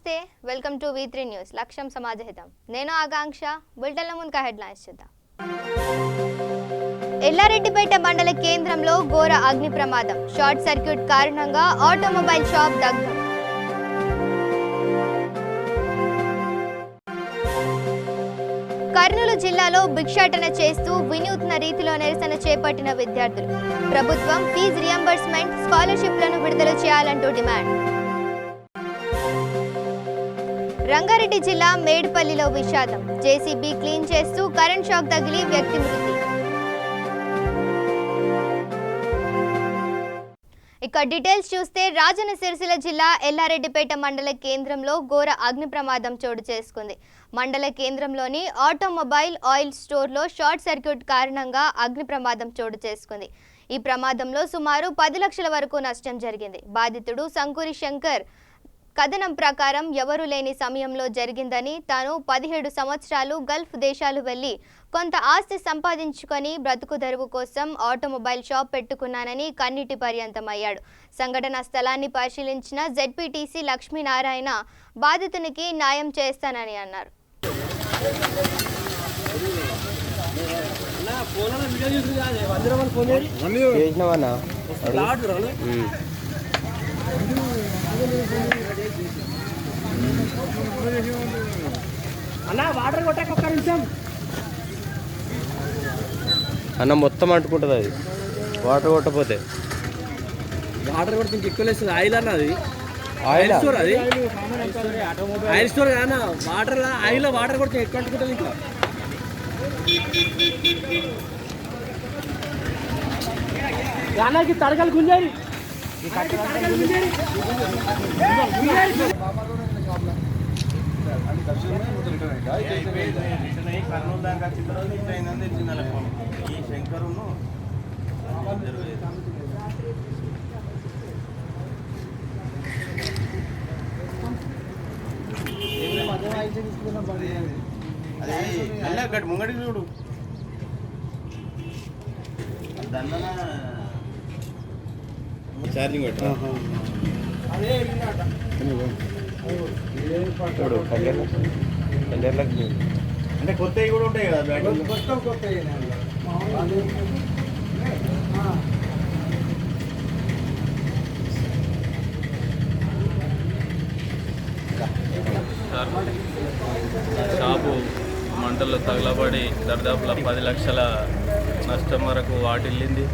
నమస్తే welcome to V3 news లక్ష్యం సమాజహితం నేను ఆకాంక్ష బులెటిన్ల ముందుగా హెడ్లైన్స్ చూద్దాం ఎల్లారెడ్డిపేట మండల కేంద్రంలో ఘోర అగ్ని ప్రమాదం షార్ట్ సర్క్యూట్ కారణంగా ఆటోమొబైల్ షాప్ దగ్ధం కర్నూలు జిల్లాలో భిక్షాటన చేస్తూ వినూత్న రీతిలో నిరసన చేపట్టిన విద్యార్థులు ప్రభుత్వం ఫీజు రియంబర్స్మెంట్ స్కాలర్షిప్లను విడుదల చేయాలంటూ డిమాండ్ రంగారెడ్డి జిల్లా మేడిపల్లిలో విషాదం జేసీబీ క్లీన్ చేస్తూ కరెంట్ షాక్ తగిలి వ్యక్తి మృతి ఇక డీటెయిల్స్ చూస్తే రాజన్న సిరిసిల్ల జిల్లా ఎల్లారెడ్డిపేట మండల కేంద్రంలో ఘోర అగ్ని ప్రమాదం చోటు చేసుకుంది మండల కేంద్రంలోని ఆటోమొబైల్ ఆయిల్ స్టోర్లో షార్ట్ సర్క్యూట్ కారణంగా అగ్ని ప్రమాదం చోటు చేసుకుంది ఈ ప్రమాదంలో సుమారు 10 లక్షల వరకు నష్టం జరిగింది బాధితుడు సంకూరి శంకర్ కథనం ప్రకారం ఎవరు లేని సమయంలో జరిగిందని తాను 17 సంవత్సరాలు గల్ఫ్ దేశాలు వెళ్లి కొంత ఆస్తి సంపాదించుకొని బ్రతుకు తెరువు కోసం ఆటోమొబైల్ షాప్ పెట్టుకున్నానని కన్నీటి పర్యంతమయ్యాడు సంఘటన స్థలాన్ని పరిశీలించిన జెడ్పీటీసీ లక్ష్మీనారాయణ బాధితునికి న్యాయం చేస్తానని అన్నారు అన్న మొత్తం అంటుకుంటుంది అది వాటర్ కొట్టపోతే వాటర్ కొడితే ఇంకెక్కువ వేస్తుంది ఆయిల్ అన్న అది ఆయిల్ స్టోర్ అది ఆయిల్ స్టోర్ కానా వాటర్ ఆయిల్ వాటర్ కొడితే ఎక్కువ అంటుకుంటుంది ఇంకా గానాకి తడకలు గుంజారు కర్నూలు దాకా వచ్చిన తర్వాత ఇట్లా అయిందని తెలిసింది అలా ఫోన్ ఈ శంకరును అదే అలా గట్టి ముంగడికి చూడు దండన ఛార్జింగ్ పెట్టా అంటే కొత్తవి కూడా ఉంటాయి కదా షాపు మంటల్లో తగలబడి దాదాపుల 10 లక్షల నష్టం వరకు వాటిల్లింది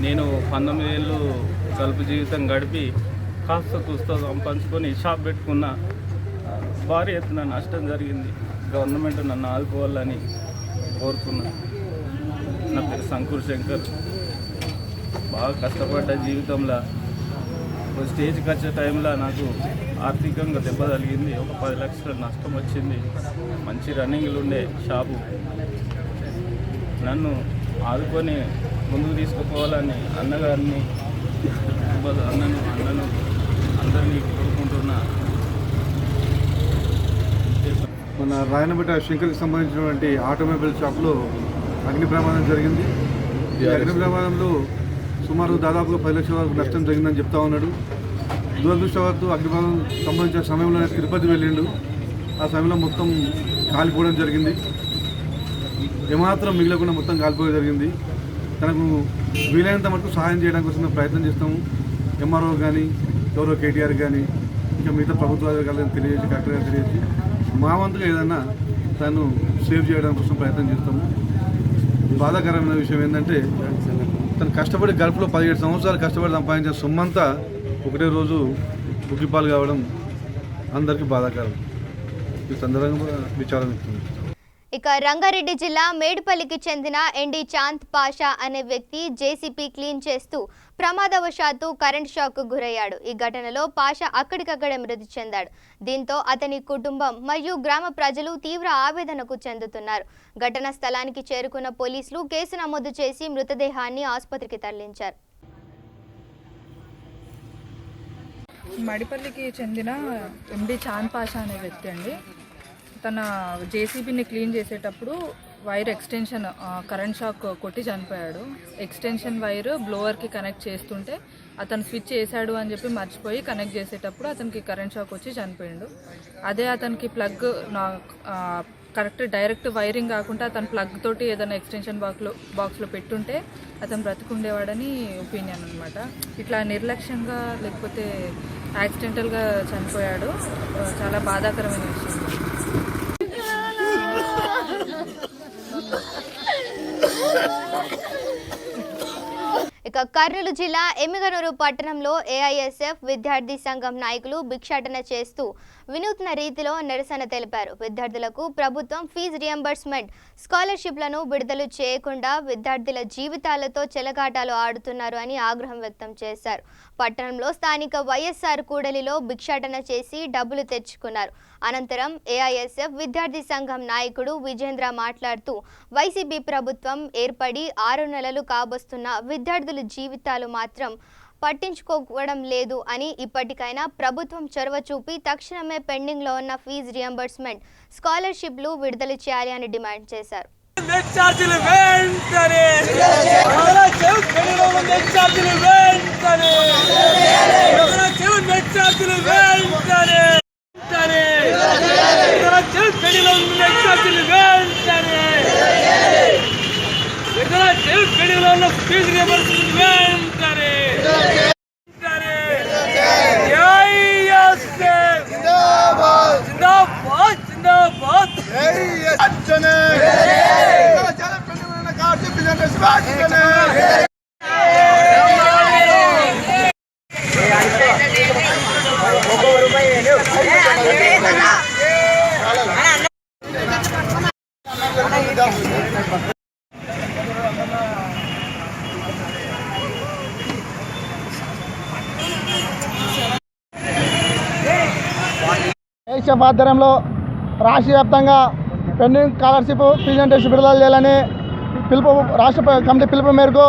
నేను 19 ఏళ్ళు గల్ఫ్ జీవితం గడిపి కాస్త కూస్తో సంపాదించుకొని షాప్ పెట్టుకున్న భారీ ఎత్తున నష్టం జరిగింది గవర్నమెంట్ నన్ను ఆదుకోవాలని కోరుకున్నాను నా పేరు సంకూర్ శంకర్ బాగా కష్టపడ్డ జీవితంలో ఒక స్టేజ్కి వచ్చే టైంలో నాకు ఆర్థికంగా దెబ్బ తగిలింది ఒక 10 లక్షల నష్టం వచ్చింది మంచి రన్నింగ్లు ఉండే షాపు నన్ను ఆదుకొని ముందుకు తీసుకుపోవాలని అన్నగారిని అన్నను అందరినీ కోరుకుంటున్నా మన రాయనపేట శంకర్కి సంబంధించినటువంటి ఆటోమొబైల్ షాప్లో అగ్ని ప్రమాదం జరిగింది ఈ అగ్ని ప్రమాదంలో సుమారు దాదాపుగా 10 లక్షల వరకు నష్టం జరిగిందని చెప్తా ఉన్నాడు దురదృష్టవత్తు అగ్ని ప్రమాదం సంబంధించిన సమయంలో తిరుపతి వెళ్ళిండు ఆ సమయంలో మొత్తం కాలిపోవడం జరిగింది ఏమాత్రం మిగిలకుండా మొత్తం కాలిపోవడం జరిగింది తనకు వీలైనంత మటుకు సహాయం చేయడానికి కోసం మేము ప్రయత్నం చేస్తాము ఎంఆర్ఓ కానీ ఎవరో కేటీఆర్ కానీ ఇంకా మిగతా ప్రభుత్వ అధికారులను తెలియజేసి కలెక్టర్ గారు తెలియజేసి మా వంతుగా ఏదన్నా తను సేవ్ చేయడం కోసం ప్రయత్నం చేస్తాము బాధాకరమైన విషయం ఏంటంటే తను కష్టపడి గల్ఫ్లో 17 సంవత్సరాలు కష్టపడి సంపాదించిన సొమ్మంతా ఒకటే రోజు బుగ్గిపాలు కావడం అందరికీ బాధాకరం ఈ సందర్భంగా విచారం ఇస్తుంది ఇక రంగారెడ్డి జిల్లా మేడిపల్లికి చెందిన ఎండి చాంద్ పాషా అనే వ్యక్తి జేసీబీ క్లీన్ చేస్తూ ప్రమాదవశాత్తు కరెంట్ షాక్కు గురయ్యాడు ఈ ఘటనలో పాషా అక్కడికక్కడే మృతి చెందాడు దీంతో అతని కుటుంబం మరియు గ్రామ ప్రజలు తీవ్ర ఆవేదనకు చెందుతున్నారు ఘటనా స్థలానికి చేరుకున్న పోలీసులు కేసు నమోదు చేసి మృతదేహాన్ని ఆసుపత్రికి తరలించారు మడిపల్లికి చెందిన ఎండి చాంద్ పాషా అనే వ్యక్తి అండి తన జేసీబీని క్లీన్ చేసేటప్పుడు వైర్ ఎక్స్టెన్షన్ కరెంట్ షాక్ కొట్టి చనిపోయాడు. ఎక్స్టెన్షన్ వైర్ బ్లోవర్కి కనెక్ట్ చేస్తుంటే అతను స్విచ్ వేసాడు అని చెప్పి మర్చిపోయి కనెక్ట్ చేసేటప్పుడు అతనికి కరెంట్ షాక్ వచ్చి చనిపోయాడు. అదే అతనికి ప్లగ్ కరెక్ట్ డైరెక్ట్ వైరింగ్ కాకుండా అతను ప్లగ్ తోటి ఏదైనా ఎక్స్టెన్షన్ బాక్స్లో పెట్టుంటే అతను బ్రతికుండేవాడని ఒపీనియన్ అనమాట. ఇట్లా నిర్లక్ష్యంగా లేకపోతే యాక్సిడెంటల్గా చనిపోయాడు. చాలా బాధాకరమైన విషయం. ఇక కర్నూలు జిల్లా ఎమ్మిగనూరు పట్టణంలో ఏఐఎస్ఎఫ్ విద్యార్థి సంఘం నాయకులు భిక్షాటన చేస్తూ వినూత్న రీతిలో నిరసన తెలిపారు. విద్యార్థులకు ప్రభుత్వం ఫీజు రియంబర్స్మెంట్ స్కాలర్షిప్లను విడుదల చేయకుండా విద్యార్థుల జీవితాలతో చెలగాటాలు ఆడుతున్నారు అని ఆగ్రహం వ్యక్తం చేశారు. పట్టణంలో స్థానిక వైఎస్ఆర్ కూడలిలో భిక్షాటన చేసి డబ్బులు తెచ్చుకున్నారు. అనంతరం ఏఐఎస్ఎఫ్ విద్యార్థి సంఘం నాయకుడు విజేంద్ర మాట్లాడుతూ వైసీపీ ప్రభుత్వం ఏర్పడి 6 నెలలు కాబోస్తున్న విద్యార్థుల జీవితాలు మాత్రం పట్టించుకోవడం లేదు అని, ఇప్పటికైనా ప్రభుత్వం చొరవ చూపి తక్షణమే పెండింగ్లో ఉన్న ఫీజు రియంబర్స్మెంట్ స్కాలర్షిప్లు విడుదల చేయాలి అని డిమాండ్ చేశారు. ఏఐఎస్ఎఫ్ ఆధ్వర్యంలో రాష్ట్ర వ్యాప్తంగా పెండింగ్ స్కాలర్షిప్ ప్రెజెంటేషన్ విడుదల చేయాలని రాష్ట్ర కమిటీ పిలుపు మేరకు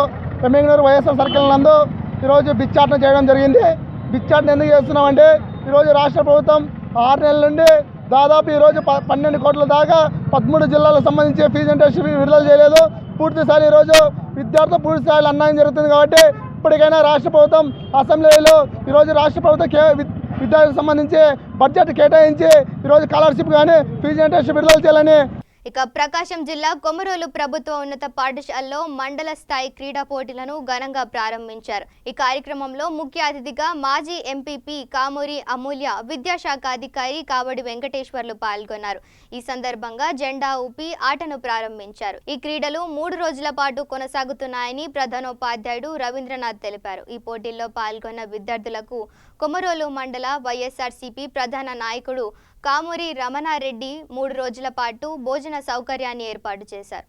ఎమ్మిగనూరు వైఎస్ఆర్ సర్కిల్ నందు ఈరోజు భిక్షాటన చేయడం జరిగింది. భిక్షాటన ఎందుకు చేస్తున్నామంటే ఈరోజు రాష్ట్ర ప్రభుత్వం 6 నెలల నుండి దాదాపు ఈరోజు 12 కోట్ల దాకా 13 జిల్లాలకు సంబంధించి ప్రెజెంటేషన్ విడుదల చేయలేదు. పూర్తిస్థాయి ఈరోజు విద్యార్థులు పూర్తి స్థాయిలో అన్యాయం జరుగుతుంది. కాబట్టి ఇప్పటికైనా రాష్ట్ర ప్రభుత్వం అసెంబ్లీలో ఈరోజు రాష్ట్ర ప్రభుత్వం విద్యార్థులకు సంబంధించి బడ్జెట్ కేటాయించి ఈరోజు స్కాలర్షిప్ కానీ ప్రెజెంటేషన్ విడుదల చేయాలని. ఇక ప్రకాశం జిల్లా కొమరోలు ప్రభుత్వ ఉన్నత పాఠశాలలో మండల స్థాయి క్రీడా పోటీలను ఘనంగా ప్రారంభించారు. ఈ కార్యక్రమంలో ముఖ్య అతిథిగా మాజీ ఎంపీపీ కామూరి అమూల్య, విద్యాశాఖ అధికారి కావడి వెంకటేశ్వర్లు పాల్గొన్నారు. ఈ సందర్భంగా జెండా ఊపి ఆటను ప్రారంభించారు. ఈ క్రీడలు 3 రోజుల పాటు కొనసాగుతున్నాయని ప్రధానోపాధ్యాయుడు రవీంద్రనాథ్ తెలిపారు. ఈ పోటీల్లో పాల్గొన్న విద్యార్థులకు కొమరోలు మండల వైఎస్ఆర్సీపీ ప్రధాన నాయకుడు కామూరి రమణారెడ్డి 3 రోజుల పాటు భోజన సౌకర్యాన్ని ఏర్పాటు చేశారు.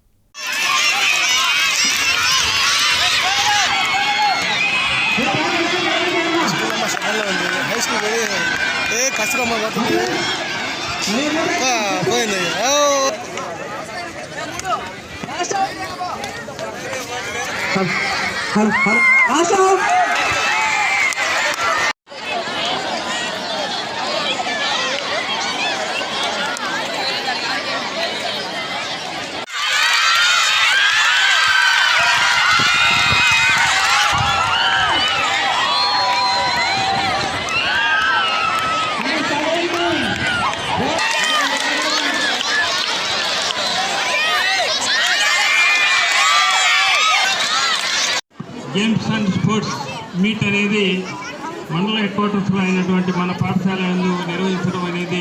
గేమ్స్ అండ్ స్పోర్ట్స్ మీట్ అనేది మండల హెడ్ క్వార్టర్స్లో అయినటువంటి మన పాఠశాల నిర్వహించడం అనేది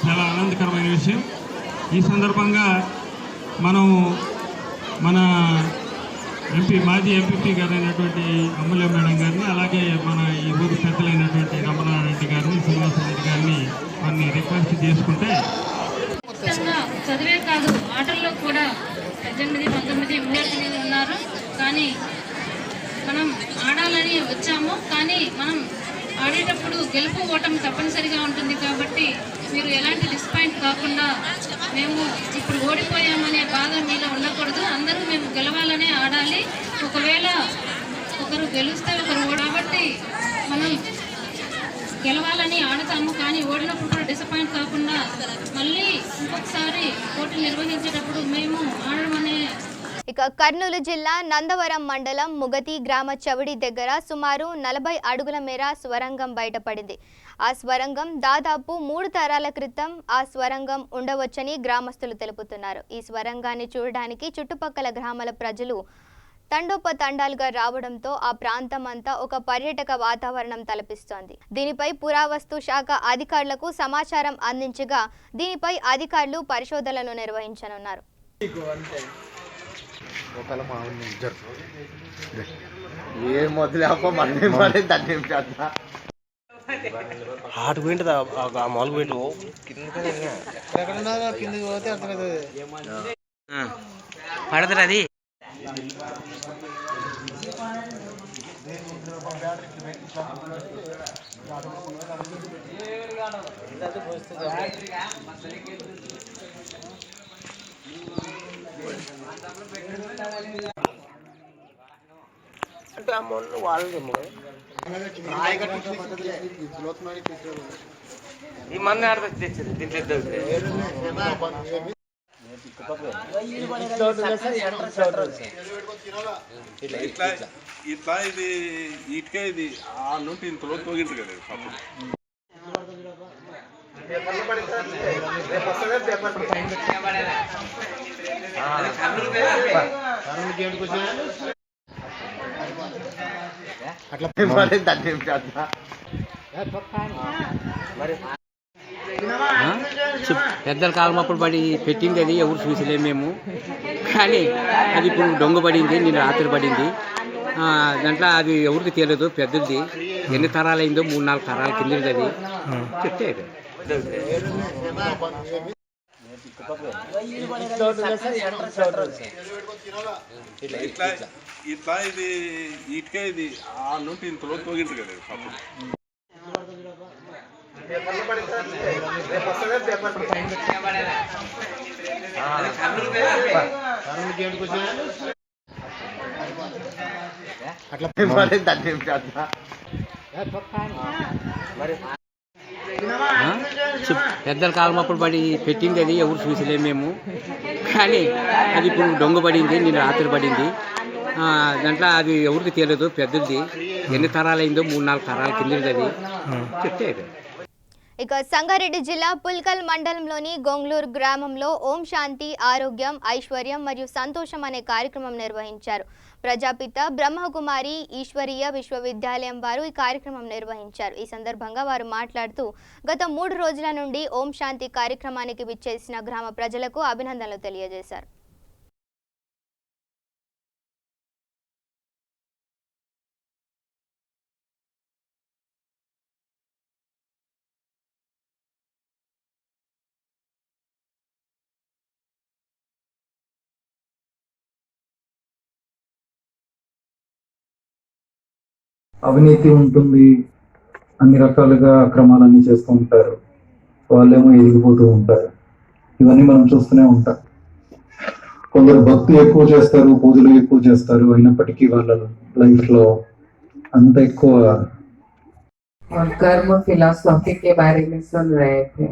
చాలా ఆనందకరమైన విషయం. ఈ సందర్భంగా మనం మన మాజీ ఎంపీపీ గారైనటువంటి అమూల్య మేడం గారిని, అలాగే మన ఈ ఊరు పెద్దలైనటువంటి రమణారెడ్డి గారిని, శ్రీనివాసరెడ్డి గారిని కొన్ని రిక్వెస్ట్ చేసుకుంటే, చదివే కాదు ఆటల్లో కూడా 18, 19 విద్యార్థులు ఉన్నారు. కానీ మనం ఆడాలని వచ్చాము, కానీ మనం ఆడేటప్పుడు గెలుపు ఓటం తప్పనిసరిగా ఉంటుంది. కాబట్టి మీరు ఎలాంటి డిస్పాయింట్ కాకుండా, మేము ఇప్పుడు ఓడిపోయామనే బాధ మీలో ఉండకూడదు. అందరూ మేము గెలవాలనే ఆడాలి. ఒకవేళ ఒకరు గెలిస్తే ఒకరు కాబట్టి మనం గెలవాలని ఆడతాము, కానీ ఓడినప్పుడు కూడా డిసప్పాయింట్ కాకుండా మళ్ళీ ఇంకొకసారి పోటీలు నిర్వహించేటప్పుడు మేము ఆడడం అనే. ఇక కర్నూలు జిల్లా నందవరం మండలం ముగతి గ్రామ చవిడి దగ్గర సుమారు 40 అడుగుల మేర స్వరంగం బయటపడింది. ఆ స్వరంగం దాదాపు 3 తరాల క్రితం ఆ స్వరంగం ఉండవచ్చని గ్రామస్తులు తెలుపుతున్నారు. ఈ స్వరంగాన్ని చూడడానికి చుట్టుపక్కల గ్రామాల ప్రజలు తండోపతండాలుగా రావడంతో ఆ ప్రాంతం అంతా ఒక పర్యాటక వాతావరణం తలపిస్తోంది. దీనిపై పురావస్తు శాఖ అధికారులకు సమాచారం అందించగా దీనిపై అధికారులు పరిశోధనలు నిర్వహించనున్నారు. హాట్ పోయింటుంది మామూలు పోయింటు పడతారు అది. అంటే అమౌంట్ వాళ్ళదేమో ఈ మంది ఆడ తెచ్చింది దీంట్లో ఇట్లా ఇది ఇటుకే ఇది ఆ నుండి ఇంతలో తోగింటారు కదా అప్పుడు. పెద్దల కాలం అప్పుడు పడి పెట్టింది అది ఎవరు చూసలేము మేము, కానీ అది ఇప్పుడు దొంగ పడింది, నేను రాత్రి పడింది. దాంట్లో అది ఎవరికి తెలియదు, పెద్దది ఎన్ని తరాలైందో 3-4 తరాల కిందది అది చెప్తే ఇట్లా ఇది ఇటుకే ఇది ఆ నుండి ఇంతలో తోగింటారు కదా అప్పుడు. పెద్దల కాలం అప్పుడు పడి పెట్టింది అది ఎవరు చూసలేము మేము, కానీ అది ఇప్పుడు దొంగ పడింది, నేను రాత్రి పడింది. దాంట్లో అది ఎవరికి తెలియదు, పెద్దది ఎన్ని తరాలైందో 3-4 తరాల కిందది అది చెప్తే. ఇక సంగారెడ్డి జిల్లా పుల్కల్ మండలంలోని గొంగ్లూరు గ్రామంలో ఓం శాంతి ఆరోగ్యం ఐశ్వర్యం మరియు సంతోషం అనే కార్యక్రమం నిర్వహించారు. ప్రజాపిత బ్రహ్మకుమారి ఈశ్వరీయ విశ్వవిద్యాలయం వారు ఈ కార్యక్రమం నిర్వహించారు. ఈ సందర్భంగా వారు మాట్లాడుతూ గత 3 రోజుల నుండి ఓం శాంతి కార్యక్రమానికి విచ్చేసిన గ్రామ ప్రజలకు అభినందనలు తెలియజేశారు. అవినీతి ఉంటుంది, అన్ని రకాలుగా అక్రమాలన్నీ చేస్తూ ఉంటారు, వాళ్ళేమో ఎదిగిపోతూ ఉంటారు. ఇవన్నీ మనం చూస్తూనే ఉంటాం. కొందరు భక్తి ఎక్కువ చేస్తారు, పూజలు ఎక్కువ చేస్తారు, అయినప్పటికీ వాళ్ళ లైఫ్లో అంత ఎక్కువ कर्म फिलॉसफी के बारे में सुन रहे थे.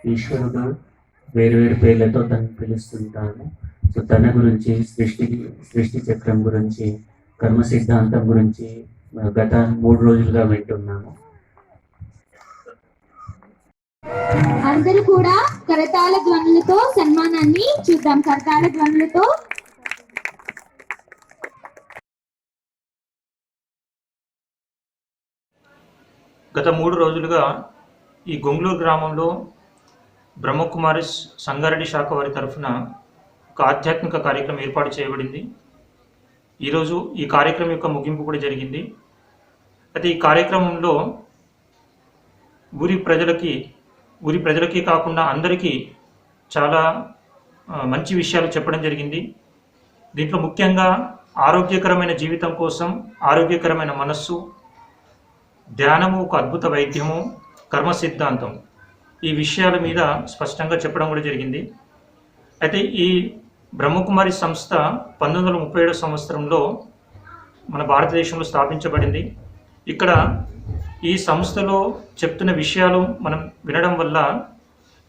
ఈశ్వరుడు వేరు వేరు పేర్లతో తను పిలుస్తుంటాను. సో తన గురించి సృష్టి చక్రం గురించి, కర్మ సిద్ధాంతం గురించి గత 3 రోజులుగా వింటున్నాము. అందరూ కూడా కరతాళ ధ్వనులతో సన్మానాన్ని చూద్దాం. కరతాళ ధ్వనులతో గత 3 రోజులుగా ఈ గొంగ్లూరు గ్రామంలో బ్రహ్మకుమారి సంగారెడ్డి శాఖ వారి తరఫున ఒక ఆధ్యాత్మిక కార్యక్రమం ఏర్పాటు చేయబడింది. ఈరోజు ఈ కార్యక్రమం యొక్క ముగింపు కూడా జరిగింది. అయితే ఈ కార్యక్రమంలో ఊరి ప్రజలకి కాకుండా అందరికీ చాలా మంచి విషయాలు చెప్పడం జరిగింది. దీంట్లో ముఖ్యంగా ఆరోగ్యకరమైన జీవితం కోసం ఆరోగ్యకరమైన మనస్సు, ధ్యానము ఒక అద్భుత వైద్యము, కర్మ సిద్ధాంతం, ఈ విషయాల మీద స్పష్టంగా చెప్పడం కూడా జరిగింది. అయితే ఈ బ్రహ్మకుమారి సంస్థ 1937 సంవత్సరంలో మన భారతదేశంలో స్థాపించబడింది. ఇక్కడ ఈ సంస్థలో చెప్తున్న విషయాలు మనం వినడం వల్ల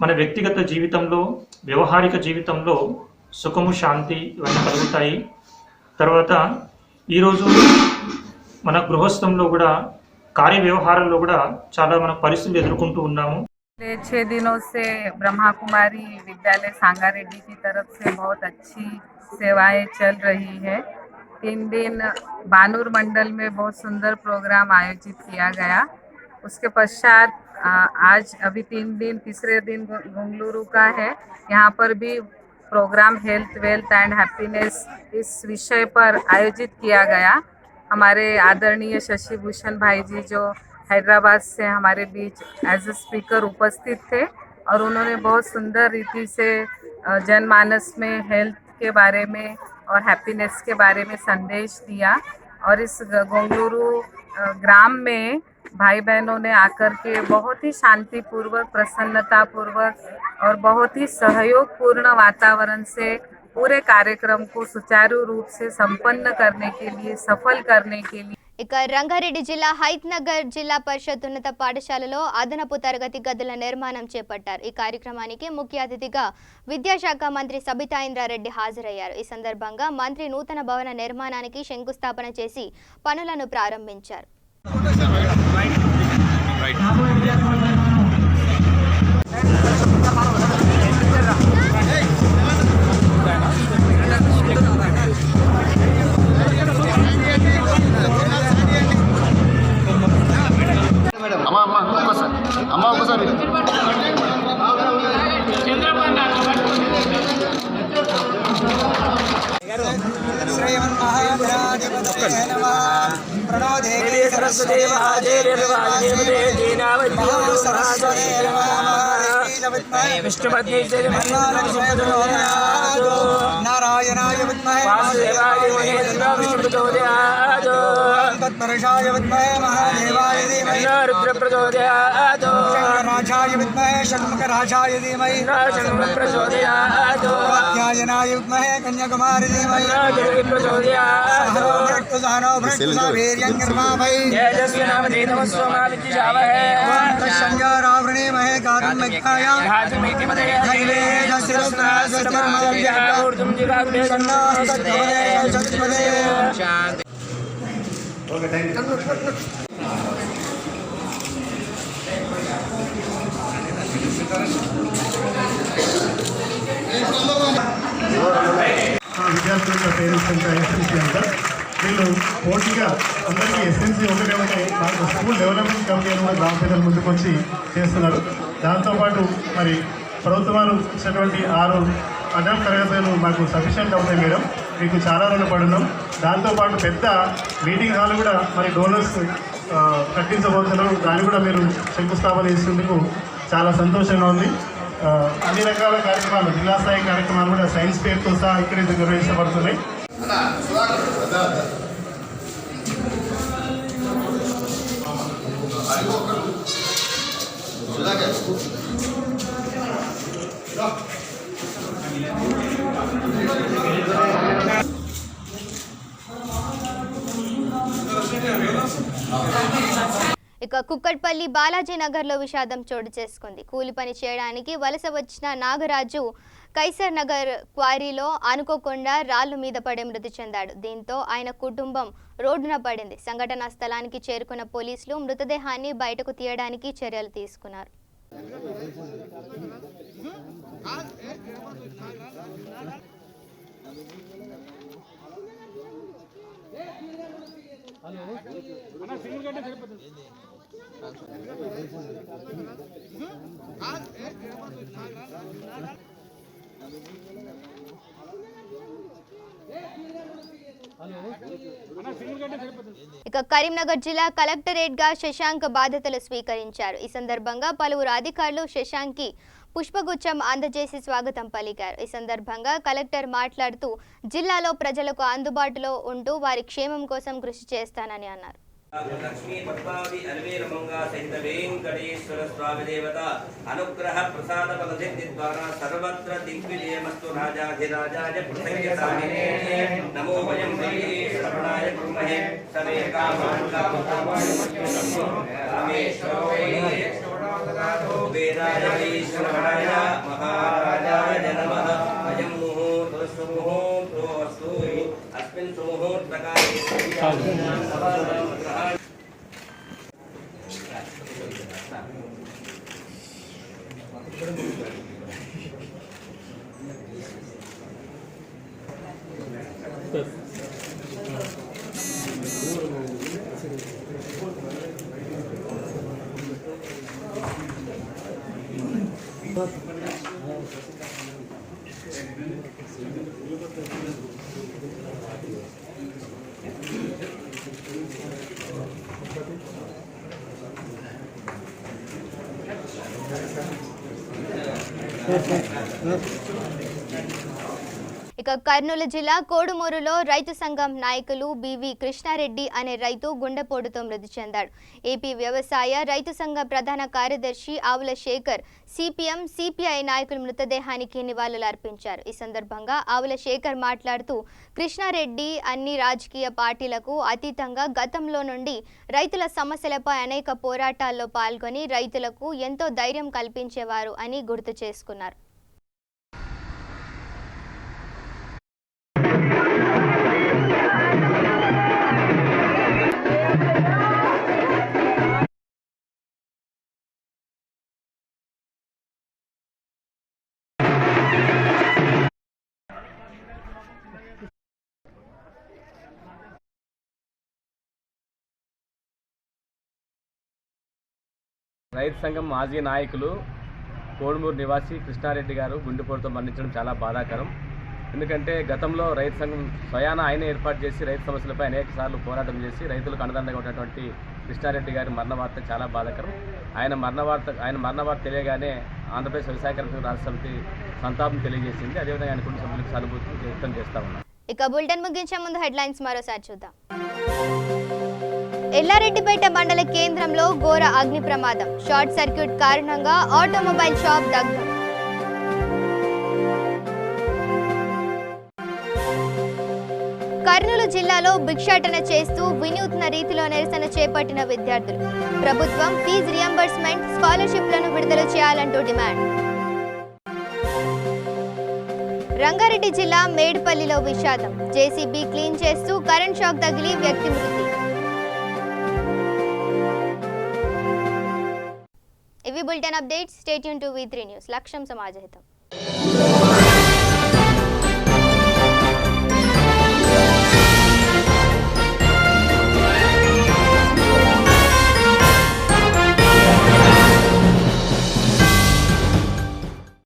మన వ్యక్తిగత జీవితంలో, వ్యవహారిక జీవితంలో సుఖము, శాంతి ఇవన్నీ కలుగుతాయి. తర్వాత ఈరోజు మన గృహస్థంలో కూడా, కార్య వ్యవహారంలో కూడా చాలా మన పరిస్థితులు ఎదుర్కొంటూ ఉన్నాము. 6 दिनों से ब्रह्मा कुमारी विद्यालय सांगारेड्डी की तरफ से बहुत अच्छी सेवाएं चल रही है। 3 दिन बानूर मंडल में बहुत सुंदर प्रोग्राम आयोजित किया गया। उसके पश्चात आज अभी 3 दिन, तीसरे दिन गुंगलुरु का है। यहाँ पर भी programme health, wealth and happiness इस विषय पर आयोजित किया गया। हमारे आदरणीय शशि भूषण भाई जी जो हैदराबाद से हमारे बीच एज ए स्पीकर उपस्थित थे और उन्होंने बहुत सुंदर रीति से जनमानस में हेल्थ के बारे में और हैप्पीनेस के बारे में संदेश दिया। और इस गुंगलुरु ग्राम में भाई बहनों ने आकर के बहुत ही शांतिपूर्वक, प्रसन्नतापूर्वक और बहुत ही सहयोगपूर्ण वातावरण से पूरे कार्यक्रम को सुचारू रूप से संपन्न करने के लिए, सफल करने के लिए ఇక రంగారెడ్డి జిల్లా హైత్ నగర్ జిల్లా పరిషత్ ఉన్నత పాఠశాలలో అదనపు తరగతి గదుల నిర్మాణం చేపట్టారు. ఈ కార్యక్రమానికి ముఖ్య అతిథిగా విద్యాశాఖ మంత్రి సబితా ఇంద్రారెడ్డి హాజరయ్యారు. ఈ సందర్భంగా మంత్రి నూతన భవన నిర్మాణానికి శంకుస్థాపన చేసి పనులను ప్రారంభించారు. नारायणाय विद्महे तत्परुषाय विद्महे महादेवाय धीमहि रुद्रप्रचोदयात् शंकराचार्य विद्महे षण्मुखराजाय धीमहि प्रचोदयात् कात्यायनाय विद्महे कन्याकुमारी धीमहि प्रचोदयात् सहनो भृक्तु वीर्यं निर्माभै तेजस्वी नाम देवस्वमा विद्यावहे शंकरावृणे महे गातुं मिथ्यायां धातुमिति मदे दैवे दशरथनास्वतमव्या ऊर्ध्वं जिगाग्रे सन्नो सत्पदे सत्पदे शांति. Okay, thank you. విద్యార్థుల పేరెంట్స్ అంతా ఎస్ఎన్సీ అంతా వీళ్ళు పోటీగా అందరికీ ఎస్ఎన్సీ ఒకటే నాకు స్కూల్ డెవలప్మెంట్ కమిటీ అని కూడా గ్రామ పెద్దలు ముందుకు వచ్చి చేస్తున్నారు. దాంతోపాటు మరి ప్రభుత్వాలు ఇచ్చినటువంటి 6 అదనపు తరగతులు మాకు సఫిషియెంట్ అవుతాయి మేడం, మీకు చాలా రోజులు పడున్నాం. దాంతోపాటు పెద్ద మీటింగ్ హాల్ కూడా మరి డోనర్స్ కట్టించబోతున్నాం. దాన్ని కూడా మీరు శంకుస్థాపన చేసేందుకు చాలా సంతోషంగా ఉంది. అన్ని రకాల కార్యక్రమాలు, జిల్లా స్థాయి కార్యక్రమాలు కూడా సైన్స్ ఫేర్తో సహా ఇక్కడే నిర్వహించబడుతున్నాయి. ఇక కుక్కట్పల్లి బాలాజీ నగర్లో విషాదం చోటు చేసుకుంది. కూలి పని చేయడానికి వలస వచ్చిన నాగరాజు కైసర్ నగర్ క్వారీలో అనుకోకుండా రాళ్లు మీద పడే మృతి చెందాడు. దీంతో ఆయన కుటుంబం రోడ్డున పడింది. సంఘటనా స్థలానికి చేరుకున్న పోలీసులు మృతదేహాన్ని బయటకు తీయడానికి చర్యలు తీసుకున్నారు. ఇక కరీంనగర్ జిల్లా కలెక్టరేట్ గా శశాంక్ బాధ్యతలు స్వీకరించారు. ఈ సందర్భంగా పలువురు అధికారులు శశాంక్ కి పుష్పగుచ్చం అందజేసి స్వాగతం పలికారు. ఈ సందర్భంగా కలెక్టర్ మాట్లాడుతూ జిల్లాలో ప్రజలకు అందుబాటులో ఉంటూ వారి క్షేమం కోసం కృషి చేస్తానని అన్నారు. లక్ష్మీ పద్మావతి అల్వేర మంగా సహిత వెంకటేశ్వర స్వామి దేవత అనుగ్రహ ప్రసాద ఫలసిద్ధి ద్వారా సర్వత్ర దిగ్విజయమస్తు రాజాధిరాజాయ పృథ్వీసామినే నమో వయం శ్రవణాయ బ్రహ్మణే సమే కామాన్ కామకామాయ వేదాయ శ్రవణాయ మహారాజాయ నమః అయం ముహూర్తస్తు ముహూర్తోస్తు అస్మిన్ సుముహూర్తకాలే ఇక కర్నూలు జిల్లా కోడుమూరులో రైతు సంఘం నాయకులు బివి కృష్ణారెడ్డి అనే రైతు గుండెపోటుతో మృతి చెందాడు. ఏపీ వ్యవసాయ రైతు సంఘ ప్రధాన కార్యదర్శి ఆవుల శేఖర్ సిపిఎం సిపిఐ నాయకుల మృతదేహానికి నివాళులు అర్పించారు. ఈ సందర్భంగా ఆవుల శేఖర్ మాట్లాడుతూ కృష్ణారెడ్డి అన్ని రాజకీయ పార్టీలకు అతీతంగా గతంలో నుండి రైతుల సమస్యలపై అనేక పోరాటాల్లో పాల్గొని రైతులకు ఎంతో ధైర్యం కల్పించేవారు అని గుర్తు చేసుకున్నారు. రైతు సంఘం మాజీ నాయకులు కోడుమూరు నివాసి కృష్ణారెడ్డి గారు గుండెపోటుతో మరణించడం చాలా బాధాకరం. ఎందుకంటే గతంలో రైతు సంఘం స్వయాన ఆయన ఏర్పాటు చేసి రైతు సమస్యలపై అనేక సార్లు పోరాటం చేసి రైతులకు అండదండగా ఉన్నటువంటి కృష్ణారెడ్డి గారి మరణ వార్త చాలా బాధాకరం. ఆయన మరణ వార్త తెలియగానే ఆంధ్రప్రదేశ్ వ్యవసాయ కార్మిక రాష్ట్ర సమితి సంతాపం తెలియజేసింది. అదేవిధంగా ఆయన కుటుంబ సభ్యులకు సానుభూతి వ్యక్తం చేస్తా ఉన్నాం. ఇక బులెటిన్ ముగించే ముందు హెడ్లైన్స్ మరోసారి చూద్దాం. ఎల్లారెడ్డిపేట మండల కేంద్రంలో ఘోర అగ్ని ప్రమాదం. షార్ట్ సర్క్యూట్ కారణంగా ఆటోమొబైల్ షాప్ దగ్ధం. కర్నూలు జిల్లాలో భిక్షాటన చేస్తూ వినూత్న రీతిలో నిరసన చేపట్టిన విద్యార్థులు. ప్రభుత్వం ఫీజు రియంబర్స్మెంట్ స్కాలర్షిప్లను విడుదల చేయాలంటూ డిమాండ్. రంగారెడ్డి జిల్లా మేడ్పల్లిలో విషాదం. జేసీబీ క్లీన్ చేస్తూ కరెంట్ షాక్ తగిలి వ్యక్తి మృతి. ఇవి bulletin updates. Stay tune to V3 news. లక్ష్యం సమాజహితం.